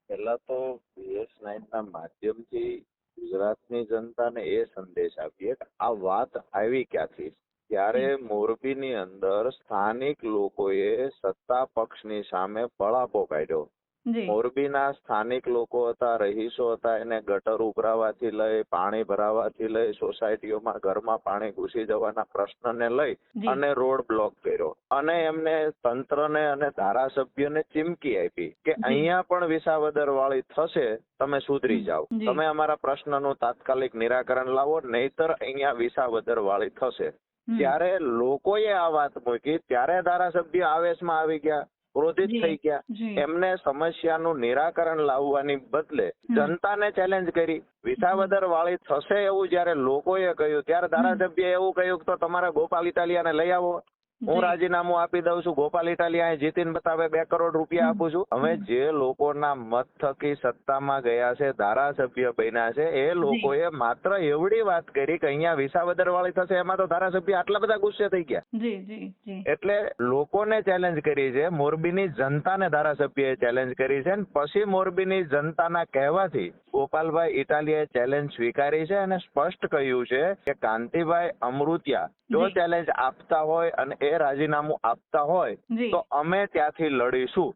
પહેલા તો BS9 ના માધ્યમથી ગુજરાતની જનતાને એ સંદેશ આપીએ કે આ વાત આવી ક્યાંથી. ત્યારે મોરબીની અંદર સ્થાનિક લોકોએ સત્તા પક્ષની સામે બળાપો કાઢ્યો. જી મોરબીના સ્થાનિક લોકો હતા, રહીશો હતા, એને ગટર ઉભરાવાથી લઈ, પાણી ભરાવાથી લઈ, સોસાયટીઓમાં ઘરમાં પાણી ઘૂસી જવાના પ્રશ્નને લઈ જી અને રોડ બ્લોક કર્યો અને એમને તંત્રને અને ધારાસભ્યને ચીમકી આપી કે અહીંયા પણ વિસાવદર વાળી થશે, તમે સુધરી જાઓ, જી. તમે અમારા પ્રશ્નનું તાત્કાલિક નિરાકરણ લાવો, નહીતર અહીંયા વિસાવદર વાળી થશે. ત્યારે લોકોએ આ વાત મૂકી ત્યારે ધારાસભ્ય આવેશમાં આવી ગયા, ક્રોધિત જી. થઈ ગયા. જી એમને સમસ્યાનું નિરાકરણ લાવવાની બદલે જનતાને ચેલેન્જ કરી. વિસાવદર વાળી થશે એવું જયારે લોકોએ કહ્યું ત્યારે ધારાસભ્ય એવું કહ્યું કે તો તમારા ગોપાલ ઇટાલિયાને લઈ આવો, હું રાજીનામું આપી દઉં છું, ગોપાલ ઇટાલિયા જીતીને બતાવે 2 કરોડ રૂપિયા આપું છું. હવે જે લોકોના મત થકી સત્તામાં ગયા છે, ધારાસભ્ય બન્યા છે, એ લોકોએ માત્ર એવડી વાત કરી કે અહીંયા વિસાવદર વાળી થશે, એમાં તો ધારાસભ્ય આટલા બધા ગુસ્સે થઈ ગયા. જી જી જી એટલે લોકોને ચેલેન્જ કરી છે, મોરબીની જનતાને ધારાસભ્યએ ચેલેન્જ કરી છે, અને પછી મોરબીની જનતાના કહેવાથી ગોપાલભાઈ ઇટાલિયાએ ચેલેન્જ સ્વીકારી છે અને સ્પષ્ટ કહ્યું છે કે કાંતિભાઈ અમૃતિયા જો ચેલેન્જ આપતા હોય અને એ રાજીનામું આપતા હોય જી તો અમે ત્યાંથી લડીશું.